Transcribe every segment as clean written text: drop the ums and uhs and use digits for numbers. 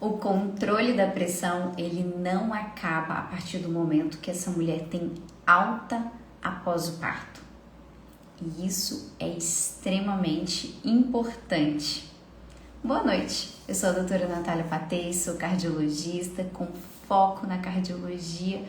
O controle da pressão, ele não acaba a partir do momento que essa mulher tem alta após o parto. E isso é extremamente importante. Boa noite, eu sou a doutora Natália Patei, sou cardiologista com foco na cardiologia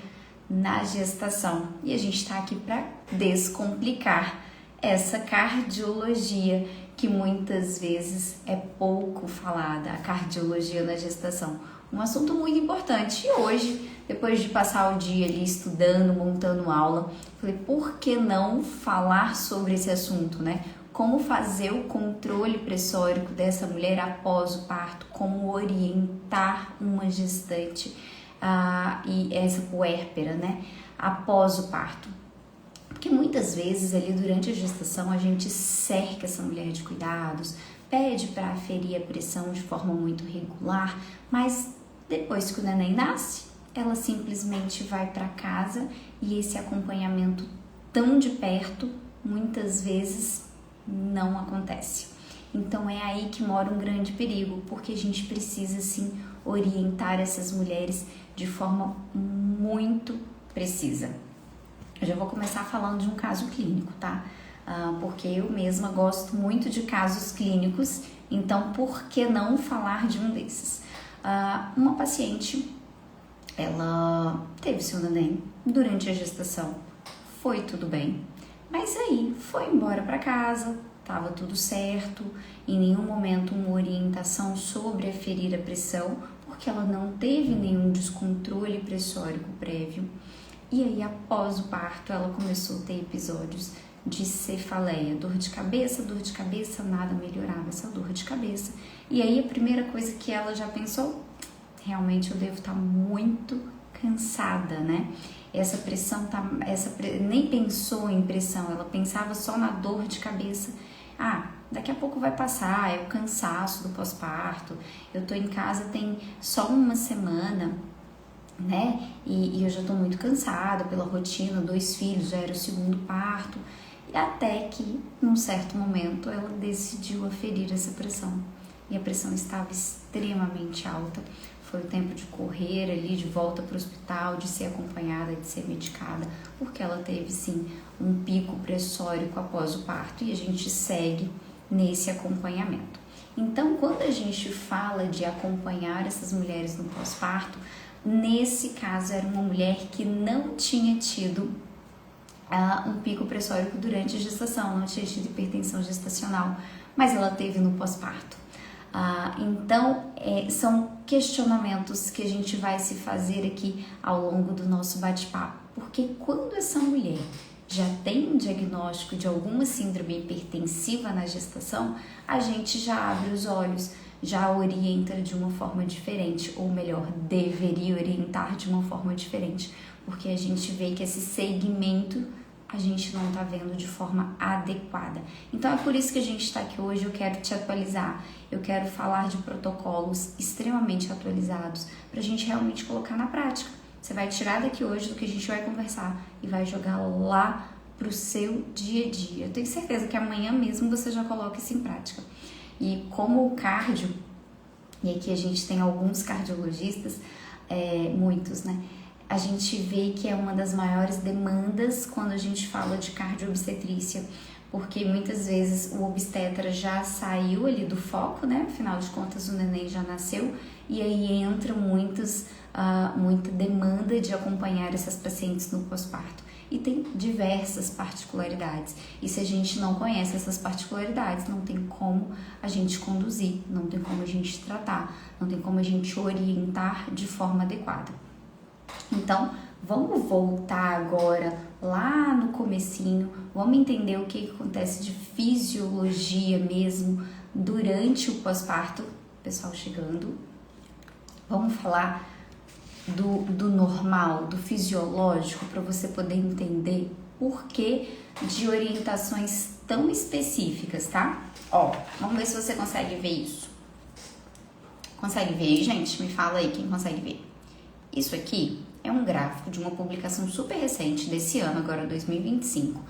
na gestação. E a gente está aqui para descomplicar essa cardiologia que muitas vezes é pouco falada, a cardiologia na gestação. Um assunto muito importante. E hoje, depois de passar o dia ali estudando, montando aula, falei, por que não falar sobre esse assunto, né? Como fazer o controle pressórico dessa mulher após o parto, como orientar uma gestante e essa puérpera, né? Após o parto. Porque muitas vezes ali durante a gestação a gente cerca essa mulher de cuidados, pede para aferir a pressão de forma muito regular, mas depois que o neném nasce, ela simplesmente vai para casa e esse acompanhamento tão de perto muitas vezes não acontece. Então é aí que mora um grande perigo, porque a gente precisa sim orientar essas mulheres de forma muito precisa. Eu já vou começar falando de um caso clínico, tá? Porque eu mesma gosto muito de casos clínicos, então por que não falar de um desses? Uma paciente, ela teve seu neném durante a gestação, foi tudo bem, mas aí foi embora para casa, estava tudo certo, em nenhum momento uma orientação sobre aferir a pressão, porque ela não teve nenhum descontrole pressórico prévio. E aí, após o parto, ela começou a ter episódios de cefaleia, dor de cabeça, nada melhorava essa dor de cabeça. E aí, a primeira coisa que ela já pensou, realmente eu devo estar muito cansada, né? Essa pressão, nem pensou em pressão, ela pensava só na dor de cabeça. Daqui a pouco vai passar, é o cansaço do pós-parto, eu tô em casa tem só uma semana, né? E eu já tô muito cansada pela rotina, 2 filhos, já era o segundo parto, e até que, num certo momento, ela decidiu aferir essa pressão. E a pressão estava extremamente alta. Foi o tempo de correr ali de volta para o hospital, de ser acompanhada, de ser medicada, porque ela teve sim um pico pressórico após o parto e a gente segue nesse acompanhamento. Então, quando a gente fala de acompanhar essas mulheres no pós-parto, nesse caso era uma mulher que não tinha tido um pico pressórico durante a gestação, não tinha tido hipertensão gestacional, mas ela teve no pós-parto. Então, são questionamentos que a gente vai se fazer aqui ao longo do nosso bate-papo, porque quando essa mulher já tem um diagnóstico de alguma síndrome hipertensiva na gestação, a gente já abre os olhos, já orienta de uma forma diferente, ou melhor, deveria orientar de uma forma diferente, porque a gente vê que esse segmento a gente não está vendo de forma adequada. Então é por isso que a gente está aqui hoje, eu quero te atualizar, eu quero falar de protocolos extremamente atualizados para a gente realmente colocar na prática. Você vai tirar daqui hoje do que a gente vai conversar e vai jogar lá para o seu dia a dia. Eu tenho certeza que amanhã mesmo você já coloca isso em prática. E como o cardio, e aqui a gente tem alguns cardiologistas, muitos, né? A gente vê que é uma das maiores demandas quando a gente fala de cardio-obstetrícia, porque muitas vezes o obstetra já saiu ali do foco, né? Afinal de contas o neném já nasceu, e aí entra muita demanda de acompanhar essas pacientes no pós-parto. E tem diversas particularidades, e se a gente não conhece essas particularidades, não tem como a gente conduzir, não tem como a gente tratar, não tem como a gente orientar de forma adequada. Então, vamos voltar agora lá no comecinho, vamos entender o que acontece de fisiologia mesmo durante o pós-parto. Pessoal chegando, vamos falar do normal, do fisiológico, para você poder entender por que de orientações tão específicas, tá? Vamos ver se você consegue ver isso. Consegue ver aí, gente? Me fala aí quem consegue ver. Isso aqui é um gráfico de uma publicação super recente desse ano, agora 2025,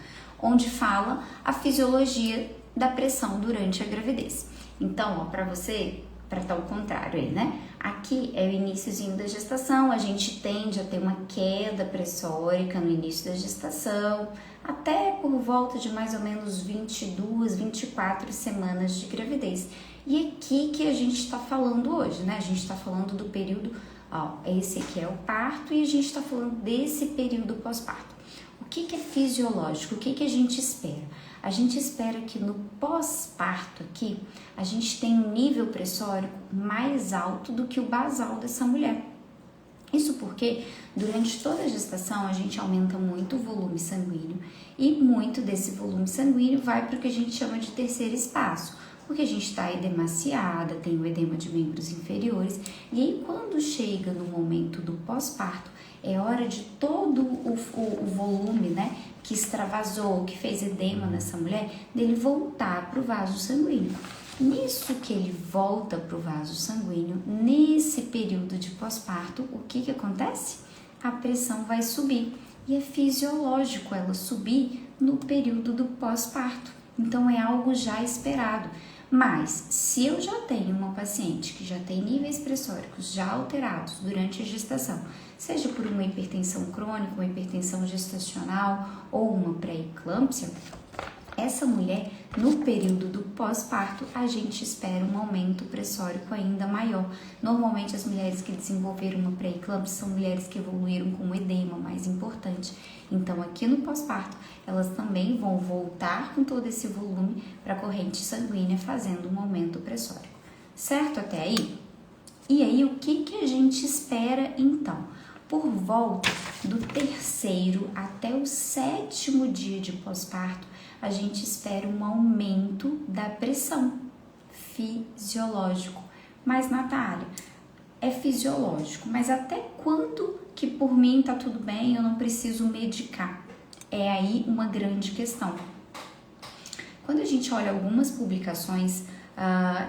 onde fala a fisiologia da pressão durante a gravidez. Então, para você para estar o contrário aí, né? Aqui é o iniciozinho da gestação, a gente tende a ter uma queda pressórica no início da gestação, até por volta de mais ou menos 22, 24 semanas de gravidez. E aqui que a gente está falando hoje, né? A gente está falando do período, ó, esse aqui é o parto e a gente está falando desse período pós-parto. O que é fisiológico? O que a gente espera? A gente espera que no pós-parto aqui, a gente tenha um nível pressórico mais alto do que o basal dessa mulher. Isso porque durante toda a gestação a gente aumenta muito o volume sanguíneo e muito desse volume sanguíneo vai para o que a gente chama de terceiro espaço, porque a gente está edemaciada, tem o edema de membros inferiores e aí quando chega no momento do pós-parto, é hora de todo o volume, né, que extravasou, que fez edema nessa mulher, dele voltar para o vaso sanguíneo. Nisso que ele volta para o vaso sanguíneo, nesse período de pós-parto, o que acontece? A pressão vai subir e é fisiológico ela subir no período do pós-parto. Então é algo já esperado. Mas se eu já tenho uma paciente que já tem níveis pressóricos já alterados durante a gestação, seja por uma hipertensão crônica, uma hipertensão gestacional ou uma pré-eclâmpsia, essa mulher, no período do pós-parto, a gente espera um aumento pressórico ainda maior. Normalmente, as mulheres que desenvolveram uma pré-eclâmpsia são mulheres que evoluíram com um edema mais importante. Então, aqui no pós-parto, elas também vão voltar com todo esse volume para a corrente sanguínea, fazendo um aumento pressórico. Certo até aí? E aí, o que a gente espera, então? Por volta do 3º até o 7º dia de pós-parto, a gente espera um aumento da pressão fisiológico. Mas, Natália, é fisiológico, mas até quando que por mim tá tudo bem, eu não preciso medicar? É aí uma grande questão. Quando a gente olha algumas publicações,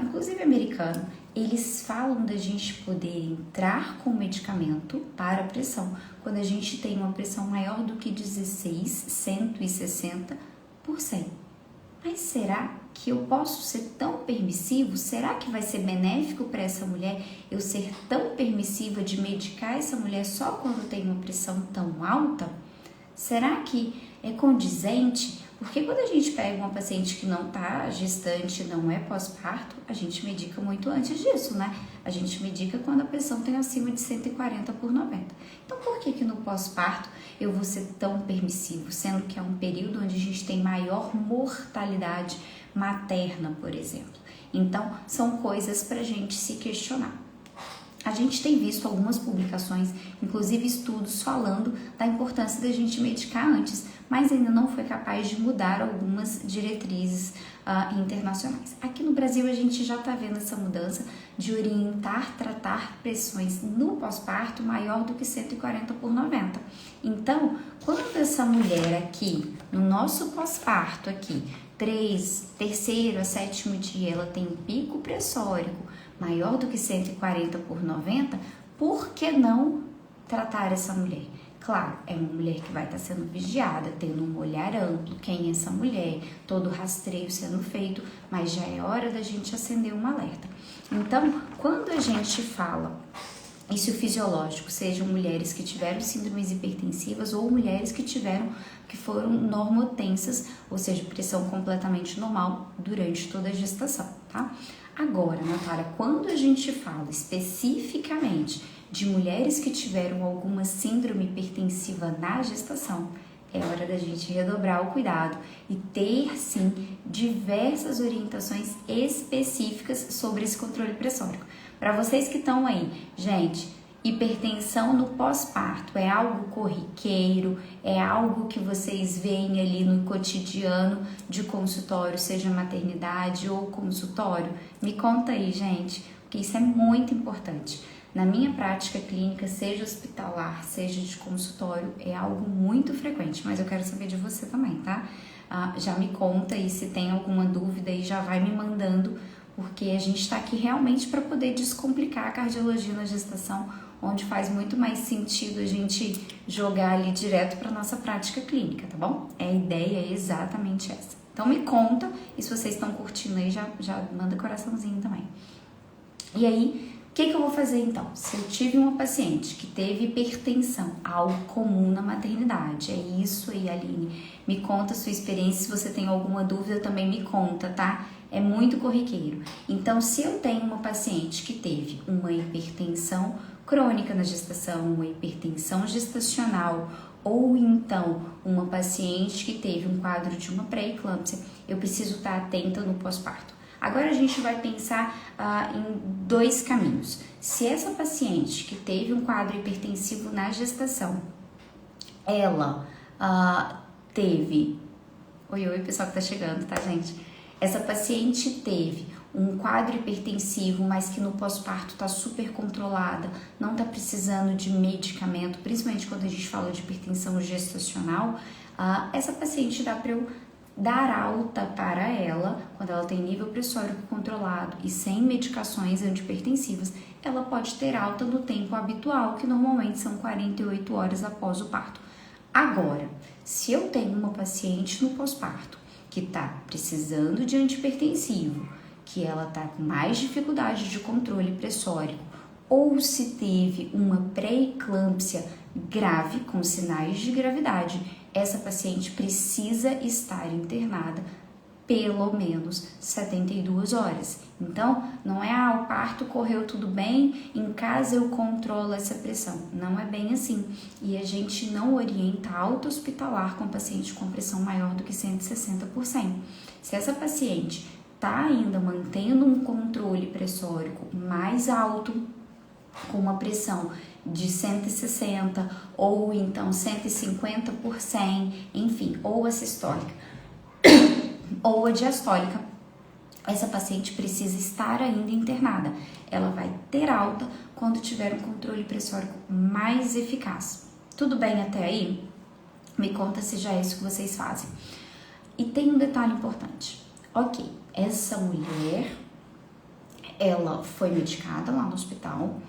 inclusive americano, eles falam da gente poder entrar com medicamento para a pressão quando a gente tem uma pressão maior do que 160 por 100. Mas será que eu posso ser tão permissivo? Será que vai ser benéfico para essa mulher eu ser tão permissiva de medicar essa mulher só quando tem uma pressão tão alta? Será que é condizente? Porque quando a gente pega uma paciente que não está gestante, não é pós-parto, a gente medica muito antes disso, né? A gente medica quando a pressão tem acima de 140 por 90. Então, por que no pós-parto eu vou ser tão permissivo? Sendo que é um período onde a gente tem maior mortalidade materna, por exemplo. Então, são coisas para a gente se questionar. A gente tem visto algumas publicações, inclusive estudos falando da importância da gente medicar antes, mas ainda não foi capaz de mudar algumas diretrizes internacionais. Aqui no Brasil a gente já está vendo essa mudança de orientar, tratar pressões no pós-parto maior do que 140 por 90. Então, quando essa mulher aqui, no nosso pós-parto aqui, 3º a 7º dia, ela tem um pico pressórico maior do que 140 por 90, por que não tratar essa mulher? Claro, é uma mulher que vai estar sendo vigiada, tendo um olhar amplo, quem é essa mulher, todo o rastreio sendo feito, mas já é hora da gente acender um alerta. Então, quando a gente fala isso fisiológico, sejam mulheres que tiveram síndromes hipertensivas ou mulheres que foram normotensas, ou seja, pressão completamente normal durante toda a gestação, tá? Agora, Natália, quando a gente fala especificamente de mulheres que tiveram alguma síndrome hipertensiva na gestação, é hora da gente redobrar o cuidado e ter, sim, diversas orientações específicas sobre esse controle pressórico. Para vocês que estão aí, gente, hipertensão no pós-parto é algo corriqueiro, é algo que vocês veem ali no cotidiano de consultório, seja maternidade ou consultório? Me conta aí, gente, porque isso é muito importante. Na minha prática clínica, seja hospitalar, seja de consultório, é algo muito frequente, mas eu quero saber de você também, tá? Já me conta aí se tem alguma dúvida e já vai me mandando, porque a gente está aqui realmente para poder descomplicar a cardiologia na gestação, onde faz muito mais sentido a gente jogar ali direto para nossa prática clínica, tá bom? A ideia é exatamente essa. Então me conta, e se vocês estão curtindo aí, já manda coraçãozinho também. E aí, o que eu vou fazer então? Se eu tive uma paciente que teve hipertensão, algo comum na maternidade, é isso aí, Aline. Me conta a sua experiência, se você tem alguma dúvida também me conta, tá? É muito corriqueiro. Então, se eu tenho uma paciente que teve uma hipertensão crônica na gestação, uma hipertensão gestacional, ou então uma paciente que teve um quadro de uma pré-eclâmpsia, eu preciso estar atenta no pós-parto. Agora a gente vai pensar em dois caminhos. Se essa paciente que teve um quadro hipertensivo na gestação, ela teve... Oi, pessoal que tá chegando, tá, gente? Essa paciente teve um quadro hipertensivo, mas que no pós-parto tá super controlada, não tá precisando de medicamento, principalmente quando a gente fala de hipertensão gestacional, essa paciente dá para eu dar alta para ela, quando ela tem nível pressórico controlado e sem medicações antihipertensivas, ela pode ter alta no tempo habitual, que normalmente são 48 horas após o parto. Agora, se eu tenho uma paciente no pós-parto que está precisando de antihipertensivo, que ela está com mais dificuldade de controle pressórico, ou se teve uma pré-eclâmpsia grave com sinais de gravidade, essa paciente precisa estar internada pelo menos 72 horas. Então, não é o parto correu tudo bem, em casa eu controlo essa pressão. Não é bem assim. E a gente não orienta alta hospitalar com paciente com pressão maior do que 160%. Se essa paciente está ainda mantendo um controle pressórico mais alto, com uma pressão de 160 ou então 150 por 100, enfim, ou a sistólica ou a diastólica, essa paciente precisa estar ainda internada. Ela vai ter alta quando tiver um controle pressórico mais eficaz. Tudo bem até aí? Me conta se já é isso que vocês fazem. E tem um detalhe importante. Ok, essa mulher, ela foi medicada lá no hospital,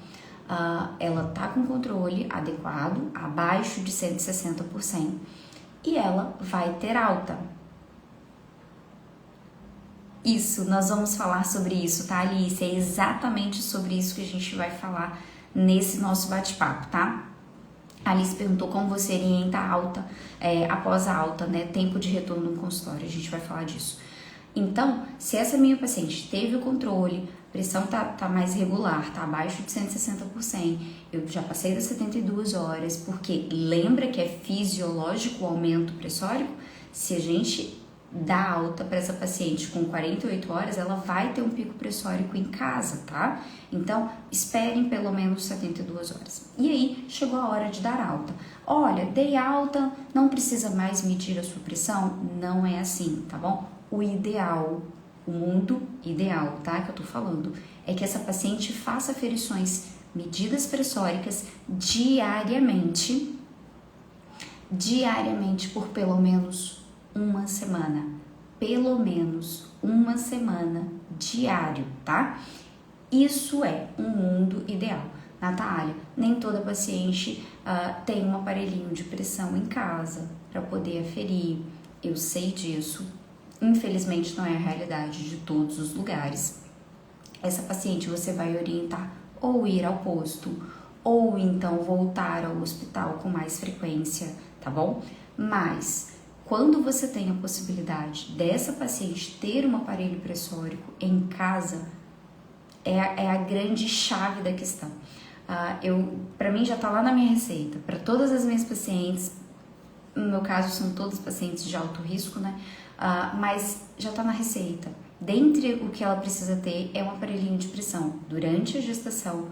ela tá com controle adequado, abaixo de 160%, e ela vai ter alta. Isso, nós vamos falar sobre isso, tá, Alice? É exatamente sobre isso que a gente vai falar nesse nosso bate-papo, tá? A Alice perguntou como você orienta a alta, após a alta, né? Tempo de retorno no consultório, a gente vai falar disso. Então, se essa minha paciente teve o controle, a pressão tá mais regular, tá abaixo de 160%, eu já passei das 72 horas, porque lembra que é fisiológico o aumento pressórico? Se a gente dá alta para essa paciente com 48 horas, ela vai ter um pico pressórico em casa, tá? Então, esperem pelo menos 72 horas. E aí, chegou a hora de dar alta. Olha, dei alta, não precisa mais medir a sua pressão? Não é assim, tá bom? O ideal, o mundo ideal, tá? Que eu tô falando, é que essa paciente faça aferições, medidas pressóricas diariamente por pelo menos uma semana, diário, tá? Isso é um mundo ideal. Natália, nem toda paciente tem um aparelhinho de pressão em casa para poder aferir. Eu sei disso. Infelizmente não é a realidade de todos os lugares. Essa paciente você vai orientar ou ir ao posto, ou então voltar ao hospital com mais frequência, tá bom? Mas quando você tem a possibilidade dessa paciente ter um aparelho pressórico em casa, é a grande chave da questão. Para mim já tá lá na minha receita, para todas as minhas pacientes, no meu caso são todas pacientes de alto risco, né? Mas já tá na receita. Dentre o que ela precisa ter é um aparelhinho de pressão durante a gestação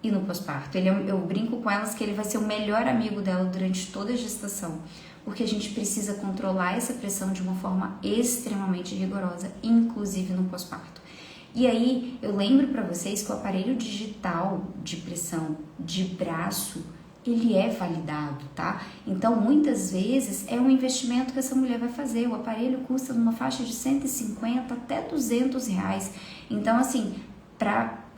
e no pós-parto. Eu brinco com elas que ele vai ser o melhor amigo dela durante toda a gestação, porque a gente precisa controlar essa pressão de uma forma extremamente rigorosa, inclusive no pós-parto. E aí, eu lembro para vocês que o aparelho digital de pressão de braço, ele é validado, tá? Então, muitas vezes, é um investimento que essa mulher vai fazer. O aparelho custa numa faixa de 150 até 200 reais. Então, assim,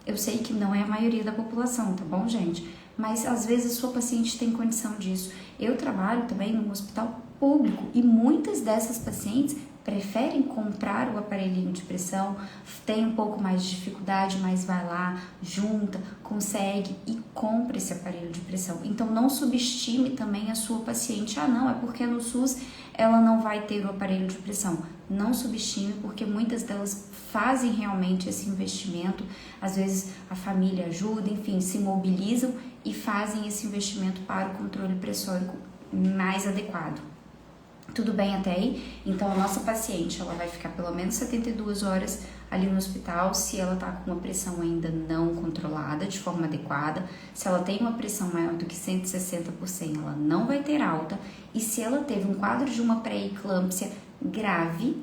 eu sei que não é a maioria da população, tá bom, gente? Mas, às vezes, a sua paciente tem condição disso. Eu trabalho também num hospital público e muitas dessas pacientes preferem comprar o aparelhinho de pressão, tem um pouco mais de dificuldade, mas vai lá, junta, consegue e compra esse aparelho de pressão. Então não subestime também a sua paciente. Ah, não, é porque no SUS ela não vai ter o aparelho de pressão. Não subestime, porque muitas delas fazem realmente esse investimento. Às vezes a família ajuda, enfim, se mobilizam e fazem esse investimento para o controle pressórico mais adequado. Tudo bem até aí? Então a nossa paciente, ela vai ficar pelo menos 72 horas ali no hospital, se ela tá com uma pressão ainda não controlada de forma adequada. Se ela tem uma pressão maior do que 160 por 100, ela não vai ter alta. E se ela teve um quadro de uma pré-eclâmpsia grave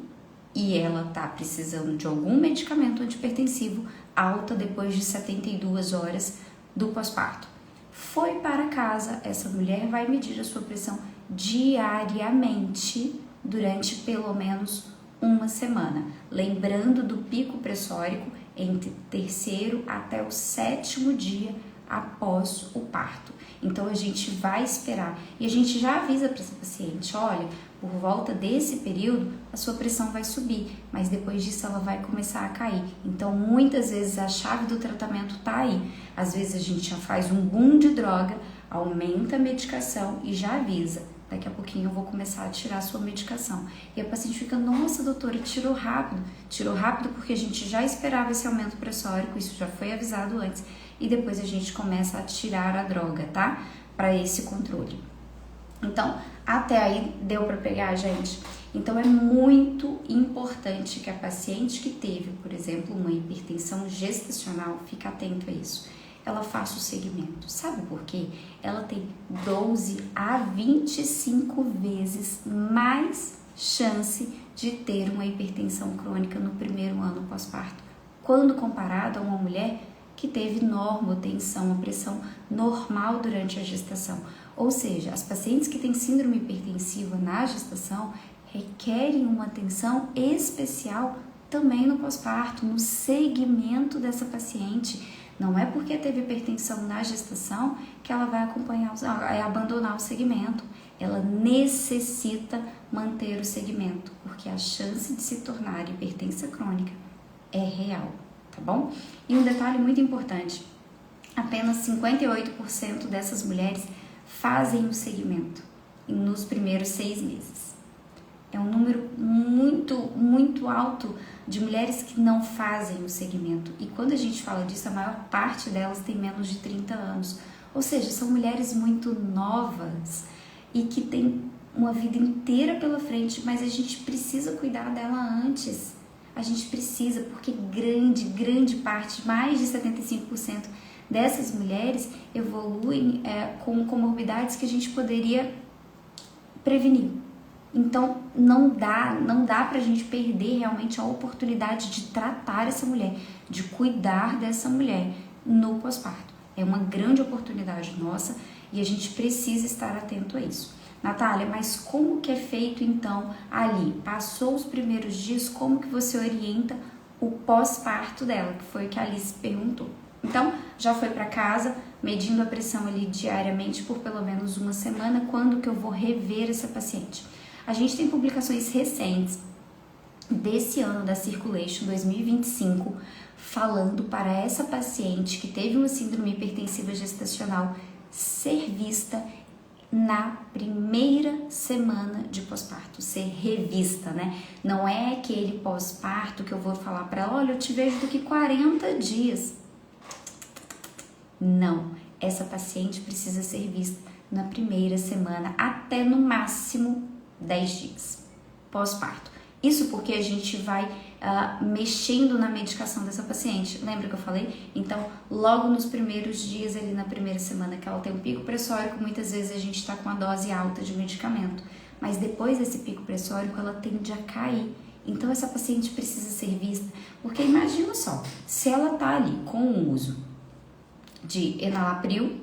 e ela tá precisando de algum medicamento antipertensivo, alta depois de 72 horas do pós-parto. Foi para casa, essa mulher vai medir a sua pressão diariamente durante pelo menos uma semana, lembrando do pico pressórico entre terceiro até o 7º dia após o parto. Então a gente vai esperar e a gente já avisa para essa paciente, olha, por volta desse período a sua pressão vai subir, mas depois disso ela vai começar a cair. Então muitas vezes a chave do tratamento está aí. Às vezes a gente já faz um boom de droga, aumenta a medicação e já avisa. Daqui a pouquinho eu vou começar a tirar a sua medicação. E a paciente fica, nossa doutora, tirou rápido. Tirou rápido porque a gente já esperava esse aumento pressórico, isso já foi avisado antes. E depois a gente começa a tirar a droga, tá? Para esse controle. Então, até aí deu para pegar, gente? Então é muito importante que a paciente que teve, por exemplo, uma hipertensão gestacional, fique atento a isso. Ela faça o segmento. Sabe por quê? Ela tem 12 a 25 vezes mais chance de ter uma hipertensão crônica no primeiro ano pós-parto, quando comparado a uma mulher que teve normotensão, uma pressão normal durante a gestação. Ou seja, as pacientes que têm síndrome hipertensiva na gestação requerem uma atenção especial também no pós-parto, no segmento dessa paciente. Não é porque teve hipertensão na gestação que ela vai abandonar o segmento. Ela necessita manter o segmento, porque a chance de se tornar hipertensa crônica é real, tá bom? E um detalhe muito importante, apenas 58% dessas mulheres fazem o segmento nos primeiros 6 meses. É um número muito alto de mulheres que não fazem o segmento. E quando a gente fala disso, a maior parte delas tem menos de 30 anos. Ou seja, são mulheres muito novas e que têm uma vida inteira pela frente, mas a gente precisa cuidar dela antes. A gente precisa, porque grande parte, mais de 75% dessas mulheres evoluem com comorbidades que a gente poderia prevenir. Então, não dá pra gente perder realmente a oportunidade de tratar essa mulher, de cuidar dessa mulher no pós-parto. É uma grande oportunidade nossa e a gente precisa estar atento a isso. Natália, mas como que é feito então ali? Passou os primeiros dias, como que você orienta o pós-parto dela? Que foi o que a Alice perguntou. Então, já foi para casa, medindo a pressão ali diariamente por pelo menos uma semana, quando que eu vou rever essa paciente? A gente tem publicações recentes desse ano da Circulation 2025 falando para essa paciente que teve uma síndrome hipertensiva gestacional ser vista na primeira semana de pós-parto, ser revista, né? Não é aquele pós-parto que eu vou falar para ela, olha, eu te vejo daqui 40 dias. Não, essa paciente precisa ser vista na primeira semana, até no máximo 10 dias pós-parto. Isso porque a gente vai mexendo na medicação dessa paciente. Lembra que eu falei? Então, logo nos primeiros dias, ali na primeira semana que ela tem um pico pressórico, muitas vezes a gente está com uma dose alta de medicamento. Mas depois desse pico pressórico, ela tende a cair. Então, essa paciente precisa ser vista. Porque imagina só, se ela tá ali com o uso de enalapril,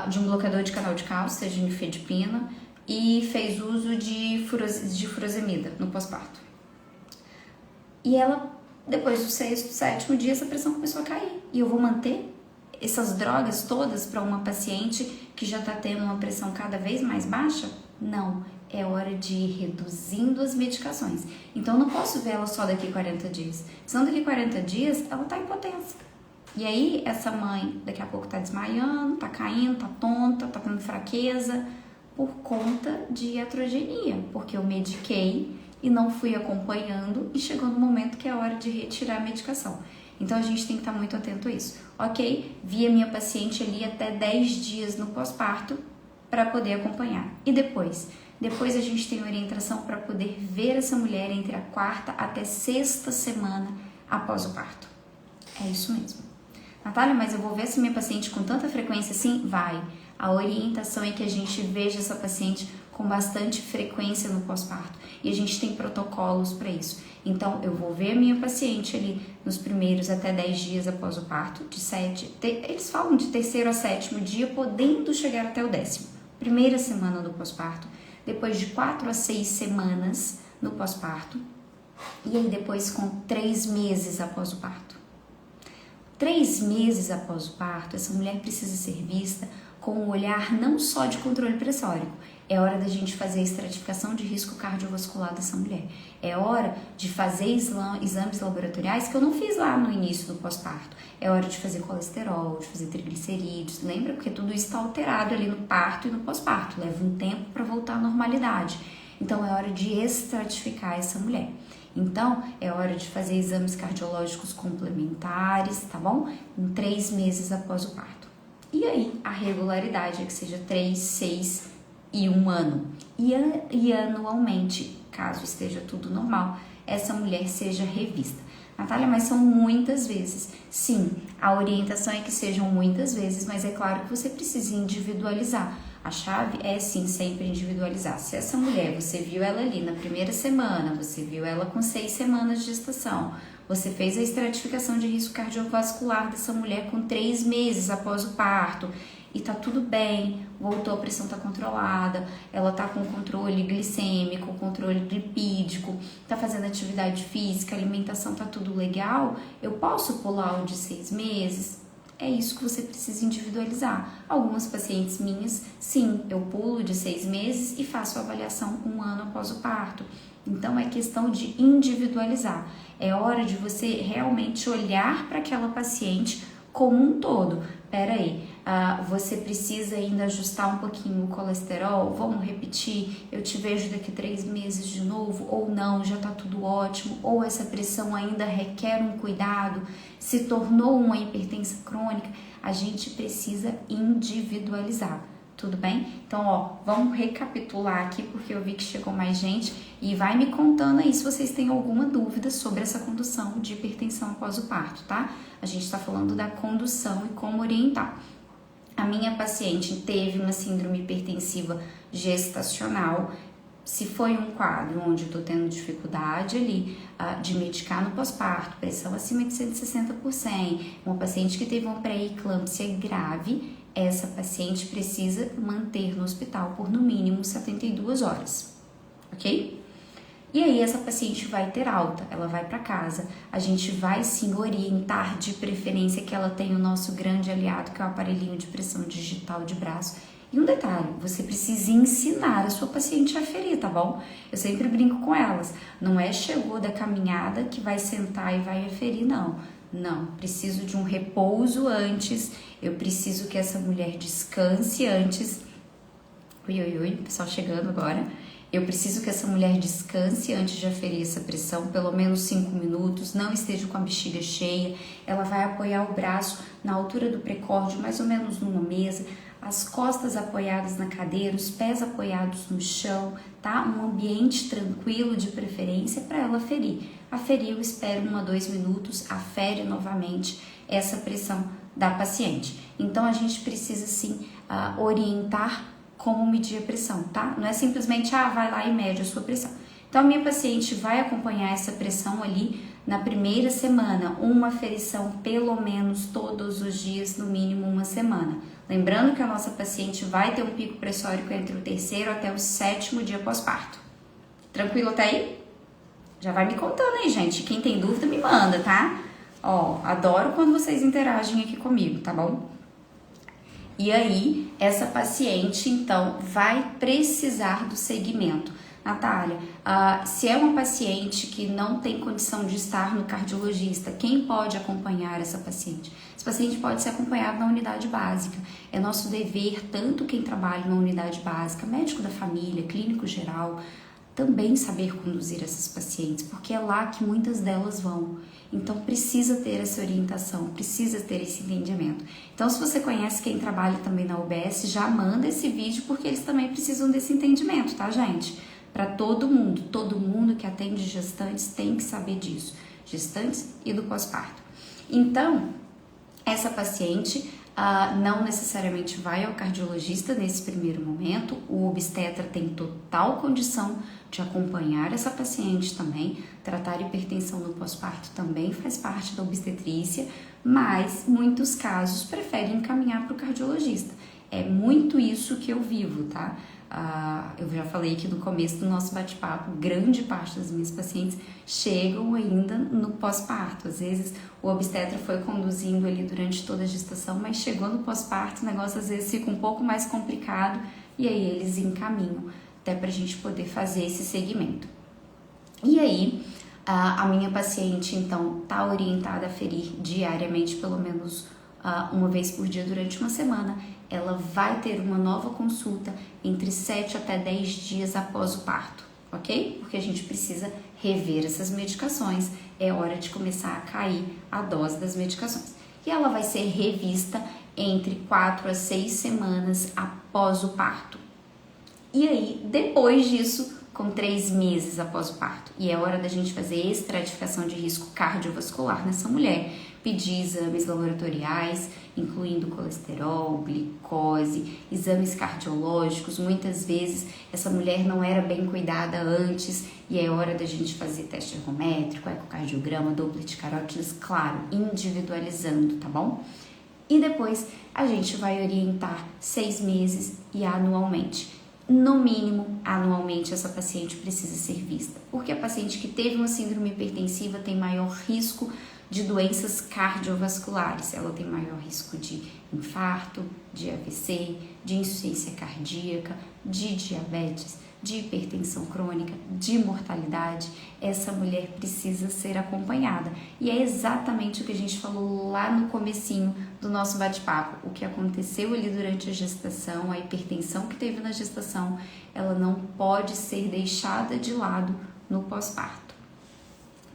de um bloqueador de canal de cálcio, seja nifedipina, e fez uso de furosemida no pós-parto. E ela, depois do 6º, 7º dia, essa pressão começou a cair. E eu vou manter essas drogas todas para uma paciente que já está tendo uma pressão cada vez mais baixa? Não, é hora de ir reduzindo as medicações. Então, eu não posso ver ela só daqui 40 dias. Senão, daqui 40 dias, ela tá hipotensa. E aí, essa mãe, daqui a pouco tá desmaiando, tá caindo, tá tonta, tá tendo fraqueza, por conta de iatrogenia. Porque eu mediquei e não fui acompanhando e chegou no momento que é hora de retirar a medicação. Então, a gente tem que estar muito atento a isso. Ok, vi a minha paciente ali até 10 dias no pós-parto para poder acompanhar. E depois? Depois a gente tem orientação para poder ver essa mulher entre a 4ª até 6ª semana após o parto. É isso mesmo. Natália, mas eu vou ver essa minha paciente com tanta frequência assim? Vai. A orientação é que a gente veja essa paciente com bastante frequência no pós-parto. E a gente tem protocolos para isso. Então, eu vou ver a minha paciente ali nos primeiros até 10 dias após o parto, eles falam de 3º a 7º dia, podendo chegar até o 10º. Primeira semana do pós-parto, depois de 4 a 6 semanas no pós-parto, e aí depois com 3 meses após o parto. 3 meses após o parto, essa mulher precisa ser vista com um olhar não só de controle pressórico. É hora da gente fazer a estratificação de risco cardiovascular dessa mulher. É hora de fazer exames laboratoriais que eu não fiz lá no início do pós-parto. É hora de fazer colesterol, de fazer triglicerídeos. Lembra? Porque tudo isso está alterado ali no parto e no pós-parto. Leva um tempo para voltar à normalidade. Então, é hora de estratificar essa mulher. Então, é hora de fazer exames cardiológicos complementares, tá bom? Em 3 meses após o parto. E aí, a regularidade é que seja 3, 6 e 1 ano. E anualmente, caso esteja tudo normal, essa mulher seja revista. Natália, mas são muitas vezes. Sim, a orientação é que sejam muitas vezes, mas é claro que você precisa individualizar. A chave é sim sempre individualizar. Se essa mulher, você viu ela ali na primeira semana, você viu ela com 6 semanas de gestação, você fez a estratificação de risco cardiovascular dessa mulher com 3 meses após o parto e tá tudo bem, voltou, a pressão tá controlada, ela tá com controle glicêmico, controle lipídico, tá fazendo atividade física, alimentação tá tudo legal, eu posso pular o de 6 meses? É isso que você precisa individualizar. Algumas pacientes minhas, sim, eu pulo de 6 meses e faço a avaliação 1 ano após o parto. Então, é questão de individualizar. É hora de você realmente olhar para aquela paciente como um todo. Peraí, você precisa ainda ajustar um pouquinho o colesterol? Vamos repetir? Eu te vejo daqui 3 meses de novo? Ou não, já tá tudo ótimo? Ou essa pressão ainda requer um cuidado? Se tornou uma hipertensão crônica? A gente precisa individualizar. Tudo bem? Então, vamos recapitular aqui, porque eu vi que chegou mais gente e vai me contando aí se vocês têm alguma dúvida sobre essa condução de hipertensão após o parto, tá? A gente está falando da condução e como orientar. A minha paciente teve uma síndrome hipertensiva gestacional. Se foi um quadro onde eu tô tendo dificuldade ali de medicar no pós-parto, pressão acima de 160 por 100, uma paciente que teve uma pré-eclâmpsia grave, essa paciente precisa manter no hospital por no mínimo 72 horas, ok? E aí essa paciente vai ter alta, ela vai para casa, a gente vai sim orientar de preferência que ela tenha o nosso grande aliado, que é o aparelhinho de pressão digital de braço. E um detalhe, você precisa ensinar a sua paciente a aferir, tá bom? Eu sempre brinco com elas, não é chegou da caminhada que vai sentar e vai aferir, não. Não, preciso de um repouso antes, eu preciso que essa mulher descanse antes. Oi, pessoal chegando agora. Eu preciso que essa mulher descanse antes de aferir essa pressão, pelo menos 5 minutos, não esteja com a bexiga cheia. Ela vai apoiar o braço na altura do precórdio, mais ou menos numa mesa, as costas apoiadas na cadeira, os pés apoiados no chão, tá? Um ambiente tranquilo de preferência para ela aferir. Aferiu, espera 1 a 2 minutos, afere novamente essa pressão da paciente. Então, a gente precisa sim orientar como medir a pressão, tá? Não é simplesmente, vai lá e mede a sua pressão. Então, a minha paciente vai acompanhar essa pressão ali na primeira semana, uma aferição pelo menos todos os dias, no mínimo 1 semana. Lembrando que a nossa paciente vai ter um pico pressórico entre o 3º até o 7º dia pós-parto. Tranquilo até aí? Já vai me contando aí, gente. Quem tem dúvida, me manda, tá? Adoro quando vocês interagem aqui comigo, tá bom? E aí, essa paciente, então, vai precisar do segmento. Natália, se é uma paciente que não tem condição de estar no cardiologista, quem pode acompanhar essa paciente? Esse paciente pode ser acompanhado na unidade básica. É nosso dever, tanto quem trabalha na unidade básica, médico da família, clínico geral, também saber conduzir essas pacientes, porque é lá que muitas delas vão. Então precisa ter essa orientação, precisa ter esse entendimento. Então, se você conhece quem trabalha também na UBS, já manda esse vídeo, porque eles também precisam desse entendimento, tá, gente? Para todo mundo que atende gestantes tem que saber disso, gestantes e do pós-parto. Então, essa paciente não necessariamente vai ao cardiologista nesse primeiro momento, o obstetra tem total condição de acompanhar essa paciente também, tratar hipertensão no pós-parto também faz parte da obstetrícia, mas muitos casos preferem encaminhar para o cardiologista. É muito isso que eu vivo, tá? Eu já falei aqui no começo do nosso bate-papo, grande parte das minhas pacientes chegam ainda no pós-parto. Às vezes o obstetra foi conduzindo ali durante toda a gestação, mas chegou no pós-parto, o negócio às vezes fica um pouco mais complicado e aí eles encaminham até pra gente poder fazer esse segmento. E aí, a minha paciente, então, tá orientada a ferir diariamente, pelo menos uma vez por dia durante uma semana. Ela vai ter uma nova consulta entre 7 até 10 dias após o parto, ok? Porque a gente precisa rever essas medicações, é hora de começar a cair a dose das medicações. E ela vai ser revista entre 4 a 6 semanas após o parto. E aí, depois disso, com 3 meses após o parto, e é hora da gente fazer estratificação de risco cardiovascular nessa mulher, pedir exames laboratoriais, incluindo colesterol, glicose, exames cardiológicos. Muitas vezes essa mulher não era bem cuidada antes e é hora da gente fazer teste ergométrico, ecocardiograma, doppler de carótidas, claro, individualizando, tá bom? E depois a gente vai orientar 6 meses e anualmente. No mínimo, anualmente, essa paciente precisa ser vista, porque a paciente que teve uma síndrome hipertensiva tem maior risco de doenças cardiovasculares, ela tem maior risco de infarto, de AVC, de insuficiência cardíaca, de diabetes, de hipertensão crônica, de mortalidade. Essa mulher precisa ser acompanhada. E é exatamente o que a gente falou lá no comecinho do nosso bate-papo. O que aconteceu ali durante a gestação, a hipertensão que teve na gestação, ela não pode ser deixada de lado no pós-parto.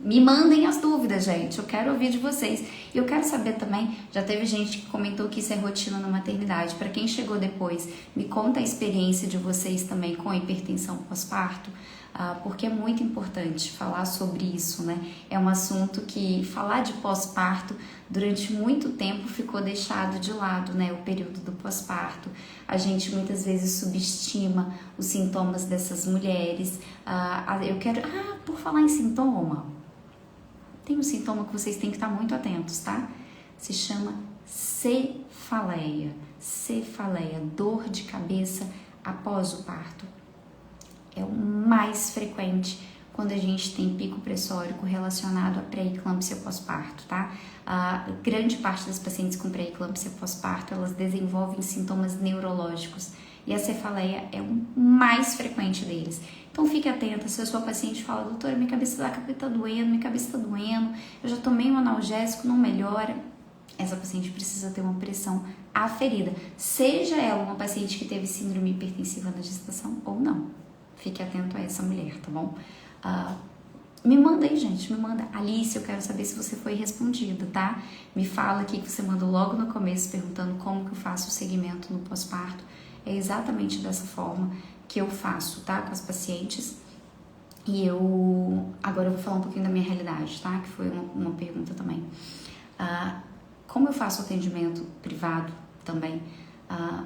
Me mandem as dúvidas, gente, eu quero ouvir de vocês. E eu quero saber também, já teve gente que comentou que isso é rotina na maternidade. Para quem chegou depois, me conta a experiência de vocês também com a hipertensão pós-parto, porque é muito importante falar sobre isso, né? É um assunto que falar de pós-parto durante muito tempo ficou deixado de lado, né? O período do pós-parto. A gente muitas vezes subestima os sintomas dessas mulheres. Por falar em sintoma, tem um sintoma que vocês têm que estar muito atentos, tá? Se chama cefaleia. Cefaleia, dor de cabeça após o parto. É o mais frequente quando a gente tem pico pressórico relacionado a pré-eclâmpsia pós-parto, tá? A grande parte das pacientes com pré-eclâmpsia pós-parto, elas desenvolvem sintomas neurológicos e a cefaleia é o mais frequente deles. Então fique atenta, se a sua paciente fala, doutora, minha cabeça tá doendo, eu já tomei um analgésico, não melhora, essa paciente precisa ter uma pressão aferida, seja ela uma paciente que teve síndrome hipertensiva na gestação ou não. Fique atento a essa mulher, tá bom? Me manda aí, gente, me manda. Alice, eu quero saber se você foi respondida, tá? Me fala aqui que você mandou logo no começo perguntando como que eu faço o segmento no pós-parto. É exatamente dessa forma que eu faço, tá? Com as pacientes. E agora eu vou falar um pouquinho da minha realidade, tá? Que foi uma pergunta também. Como eu faço atendimento privado também,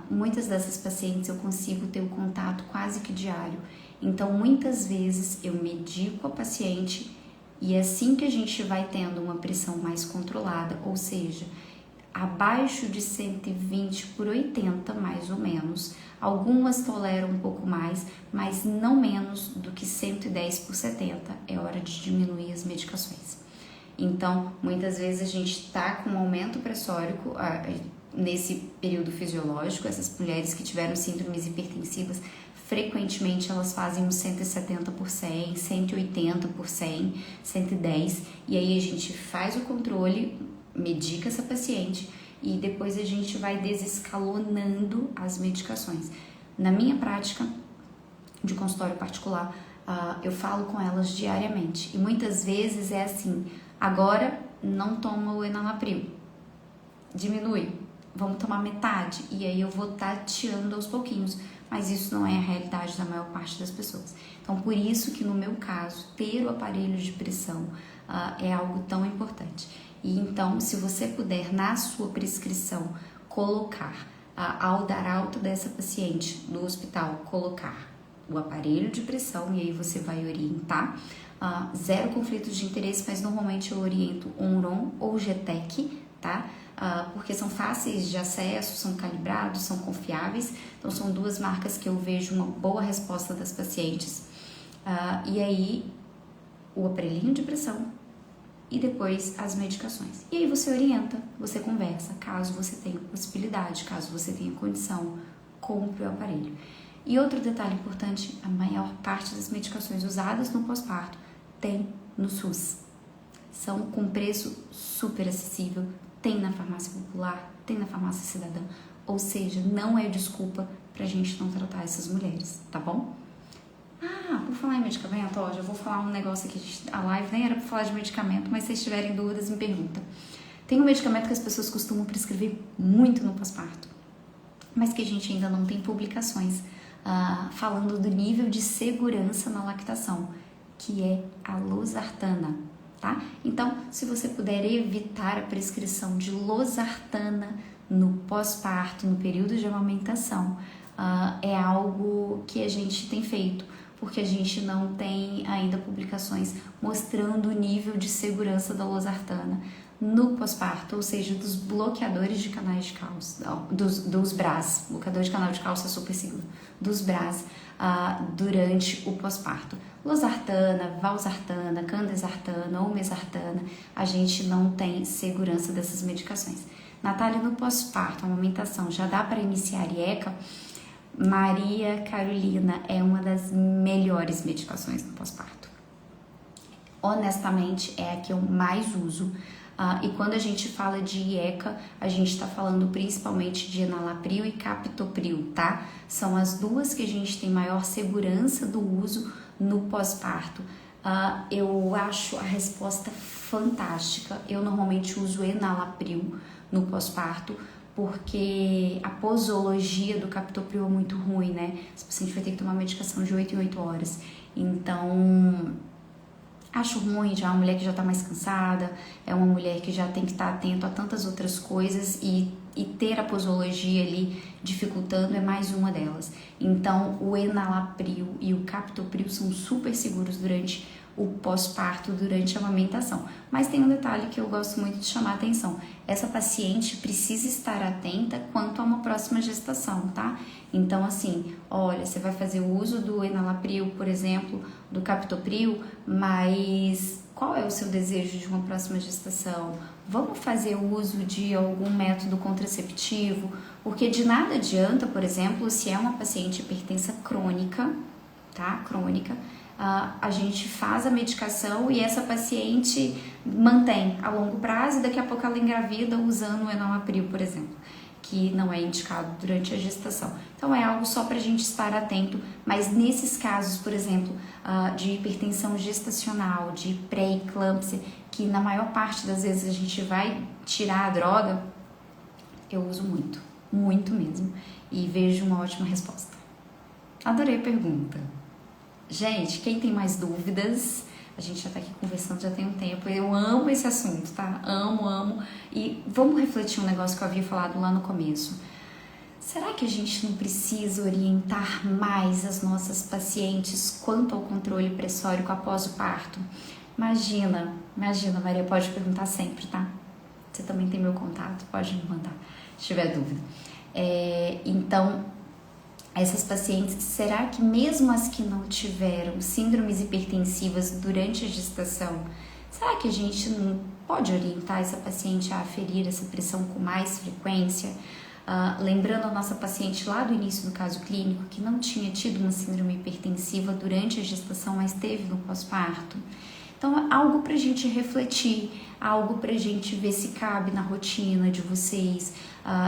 muitas dessas pacientes eu consigo ter o contato quase que diário. Então, muitas vezes eu medico a paciente e assim que a gente vai tendo uma pressão mais controlada, ou seja, abaixo de 120 por 80 mais ou menos, algumas toleram um pouco mais, mas não menos do que 110 por 70, é hora de diminuir as medicações. Então, muitas vezes a gente está com um aumento pressórico, nesse período fisiológico. Essas mulheres que tiveram síndromes hipertensivas, frequentemente elas fazem uns 170 por 100, 180 por 100, 110, e aí a gente faz o controle, medica essa paciente e depois a gente vai desescalonando as medicações. Na minha prática de consultório particular, eu falo com elas diariamente e muitas vezes é assim: agora não toma o enalapril, diminui, vamos tomar metade, e aí eu vou tateando aos pouquinhos, mas isso não é a realidade da maior parte das pessoas. Então, por isso que no meu caso, ter o aparelho de pressão é algo tão importante. E então, se você puder na sua prescrição colocar, ao dar alta dessa paciente no hospital, colocar o aparelho de pressão, e aí você vai orientar, zero conflitos de interesse, mas normalmente eu oriento Onron ou GTEC, tá? Porque são fáceis de acesso, são calibrados, são confiáveis, então são duas marcas que eu vejo uma boa resposta das pacientes. E aí o aparelhinho de pressão e depois as medicações. E aí você orienta, você conversa, caso você tenha possibilidade, caso você tenha condição, compre o aparelho. E outro detalhe importante, a maior parte das medicações usadas no pós-parto tem no SUS. São com preço super acessível, tem na farmácia popular, tem na farmácia cidadã, ou seja, não é desculpa pra gente não tratar essas mulheres, tá bom? Por falar em medicamento, ó, já vou falar um negócio aqui, a live nem era pra falar de medicamento, mas se vocês tiverem dúvidas, me pergunta. Tem um medicamento que as pessoas costumam prescrever muito no pós-parto, mas que a gente ainda não tem publicações falando do nível de segurança na lactação, que é a losartana, tá? Então, se você puder evitar a prescrição de losartana no pós-parto, no período de amamentação, é algo que a gente tem feito, porque a gente não tem ainda publicações mostrando o nível de segurança da losartana no pós-parto, ou seja, dos bloqueadores de canais de cálcio, dos BRAS, bloqueador de canal de cálcio é super seguro, dos BRAS durante o pós-parto. Losartana, valsartana, candesartana ou mesartana, a gente não tem segurança dessas medicações. Natália, no pós-parto, amamentação, já dá para iniciar IECA? Maria Carolina, é uma das melhores medicações no pós-parto. Honestamente, é a que eu mais uso. E quando a gente fala de IECA, a gente está falando principalmente de enalapril e captopril, tá? São as duas que a gente tem maior segurança do uso no pós-parto. Eu acho a resposta fantástica. Eu normalmente uso enalapril no pós-parto, porque a posologia do captopril é muito ruim, né? Esse paciente vai ter que tomar medicação de 8 em 8 horas. Então, acho ruim, já é uma mulher que já tá mais cansada, é uma mulher que já tem que estar atento a tantas outras coisas e ter a posologia ali dificultando é mais uma delas. Então, o enalapril e o captopril são super seguros durante o pós-parto, durante a amamentação. Mas tem um detalhe que eu gosto muito de chamar a atenção. Essa paciente precisa estar atenta quanto a uma próxima gestação, tá? Então, assim, olha, você vai fazer o uso do enalapril, por exemplo, do captopril, mas qual é o seu desejo de uma próxima gestação? Vamos fazer o uso de algum método contraceptivo? Porque de nada adianta, por exemplo, se é uma paciente hipertensa crônica, tá? Crônica, a gente faz a medicação e essa paciente mantém a longo prazo e daqui a pouco ela engravida usando o enalapril, por exemplo, que não é indicado durante a gestação. Então é algo só para a gente estar atento, mas nesses casos, por exemplo, de hipertensão gestacional, de pré-eclâmpsia, que na maior parte das vezes a gente vai tirar a droga, eu uso muito, muito mesmo, e vejo uma ótima resposta. Adorei a pergunta. Gente, quem tem mais dúvidas, a gente já tá aqui conversando já tem um tempo, eu amo esse assunto, tá? Amo. E vamos refletir um negócio que eu havia falado lá no começo. Será que a gente não precisa orientar mais as nossas pacientes quanto ao controle pressórico após o parto? Imagina, Maria, pode perguntar sempre, tá? Você também tem meu contato, pode me mandar, se tiver dúvida. Então, essas pacientes, será que mesmo as que não tiveram síndromes hipertensivas durante a gestação, será que a gente não pode orientar essa paciente a aferir essa pressão com mais frequência? Lembrando a nossa paciente lá do início do caso clínico, que não tinha tido uma síndrome hipertensiva durante a gestação, mas teve no pós-parto. Então, algo para a gente refletir, algo para a gente ver se cabe na rotina de vocês.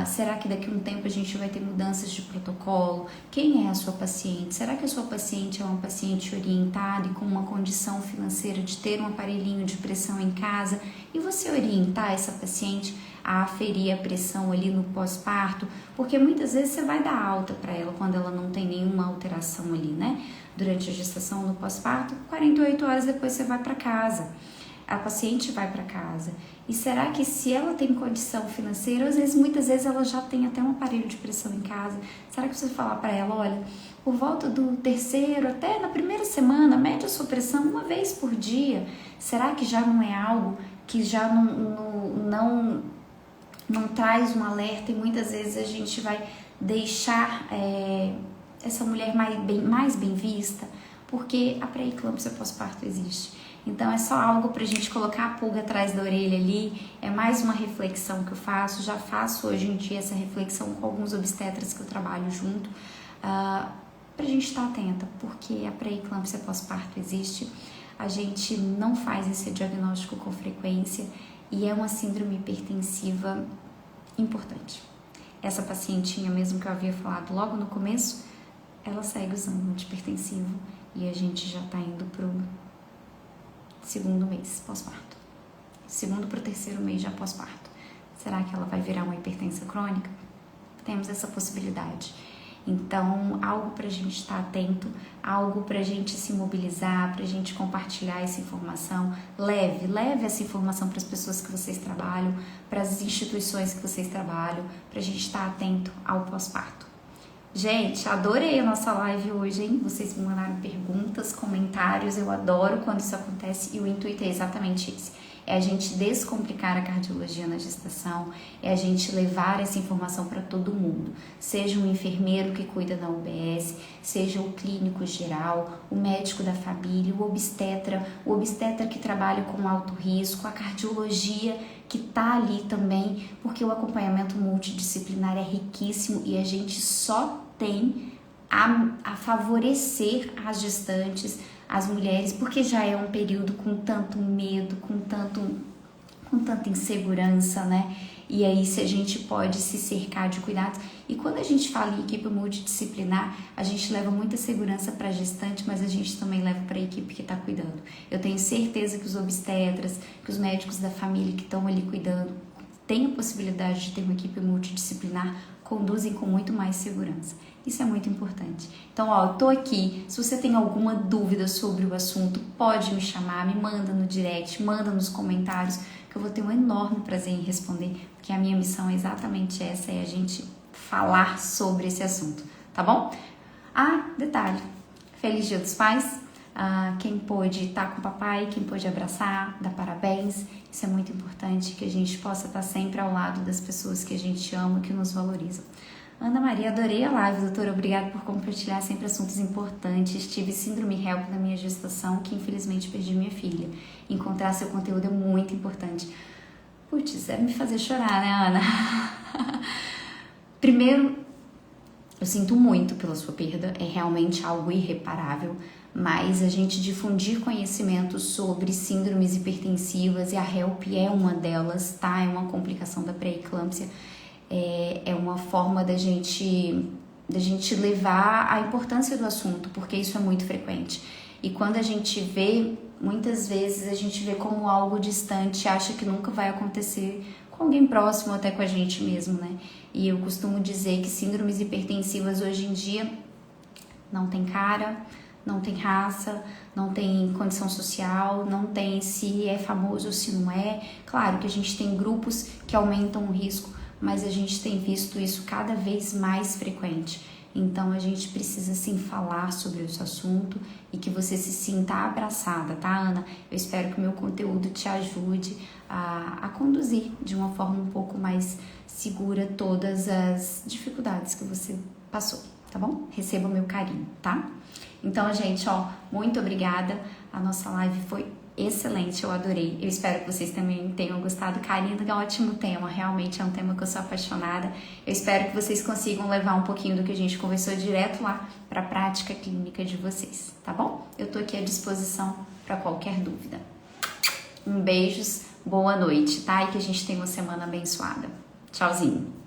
Será que daqui a um tempo a gente vai ter mudanças de protocolo? Quem é a sua paciente? Será que a sua paciente é uma paciente orientada e com uma condição financeira de ter um aparelhinho de pressão em casa? E você orientar essa paciente a aferir a pressão ali no pós-parto? Porque muitas vezes você vai dar alta para ela quando ela não tem nenhuma alteração ali, né? Durante a gestação, no pós-parto, 48 horas depois você vai para casa. A paciente vai para casa. E será que se ela tem condição financeira, muitas vezes ela já tem até um aparelho de pressão em casa, será que você falar para ela, olha, por volta do terceiro, até na primeira semana, mede a sua pressão uma vez por dia, será que já não é algo que já não traz um alerta e muitas vezes a gente vai deixar essa mulher mais bem vista? Porque a pré-eclâmpsia pós-parto existe. Então é só algo pra gente colocar a pulga atrás da orelha ali, é mais uma reflexão que eu faço, já faço hoje em dia essa reflexão com alguns obstetras que eu trabalho junto, pra gente estar atenta, porque a pré-eclâmpsia pós-parto existe, a gente não faz esse diagnóstico com frequência e é uma síndrome hipertensiva importante. Essa pacientinha mesmo que eu havia falado logo no começo, ela segue usando antihipertensivo e a gente já tá indo pro segundo mês pós-parto, segundo para o terceiro mês já pós-parto. Será que ela vai virar uma hipertensão crônica? Temos essa possibilidade. Então, algo para a gente estar atento, algo para a gente se mobilizar, para a gente compartilhar essa informação. Leve essa informação para as pessoas que vocês trabalham, para as instituições que vocês trabalham, para a gente estar atento ao pós-parto. Gente, adorei a nossa live hoje, hein? Vocês me mandaram perguntas, comentários, eu adoro quando isso acontece e o intuito é exatamente esse. É a gente descomplicar a cardiologia na gestação, é a gente levar essa informação para todo mundo. Seja um enfermeiro que cuida da UBS, seja o clínico geral, o médico da família, o obstetra que trabalha com alto risco, a cardiologia que tá ali também, porque o acompanhamento multidisciplinar é riquíssimo e a gente só tem a favorecer as gestantes, as mulheres, porque já é um período com tanto medo, com tanta insegurança, né? E aí se a gente pode se cercar de cuidados. E quando a gente fala em equipe multidisciplinar, a gente leva muita segurança para a gestante, mas a gente também leva para a equipe que está cuidando. Eu tenho certeza que os obstetras, que os médicos da família que estão ali cuidando, têm a possibilidade de ter uma equipe multidisciplinar, conduzem com muito mais segurança. Isso é muito importante. Então, eu tô aqui. Se você tem alguma dúvida sobre o assunto, pode me chamar, me manda no direct, manda nos comentários, que eu vou ter um enorme prazer em responder, porque a minha missão é exatamente essa, é a gente falar sobre esse assunto, tá bom? Detalhe, Feliz Dia dos Pais. Quem pôde estar com o papai, quem pôde abraçar, dar parabéns. Isso é muito importante, que a gente possa estar sempre ao lado das pessoas que a gente ama, que nos valorizam. Ana Maria, adorei a live, doutora. Obrigada por compartilhar sempre assuntos importantes. Tive síndrome HELP na minha gestação, que infelizmente perdi minha filha. Encontrar seu conteúdo é muito importante. Putz, é me fazer chorar, né, Ana? Primeiro, eu sinto muito pela sua perda, é realmente algo irreparável, mas a gente difundir conhecimento sobre síndromes hipertensivas, e a HELP é uma delas, tá? É uma complicação da pré-eclâmpsia, é uma forma da gente levar a importância do assunto, porque isso é muito frequente. E quando a gente vê, muitas vezes a gente vê como algo distante, acha que nunca vai acontecer com alguém próximo, até com a gente mesmo, né? E eu costumo dizer que síndromes hipertensivas hoje em dia não tem cara, não tem raça, não tem condição social, não tem se é famoso ou se não é. Claro que a gente tem grupos que aumentam o risco, mas a gente tem visto isso cada vez mais frequente. Então a gente precisa sim falar sobre esse assunto e que você se sinta abraçada, tá, Ana? Eu espero que o meu conteúdo te ajude a conduzir de uma forma um pouco mais segura todas as dificuldades que você passou, tá bom? Receba o meu carinho, tá? Então, gente, muito obrigada. A nossa live foi excelente, eu adorei. Eu espero que vocês também tenham gostado. Karina, é um ótimo tema, realmente é um tema que eu sou apaixonada. Eu espero que vocês consigam levar um pouquinho do que a gente conversou direto lá para a prática clínica de vocês, tá bom? Eu tô aqui à disposição para qualquer dúvida. Beijos, boa noite, tá? E que a gente tenha uma semana abençoada. Tchauzinho!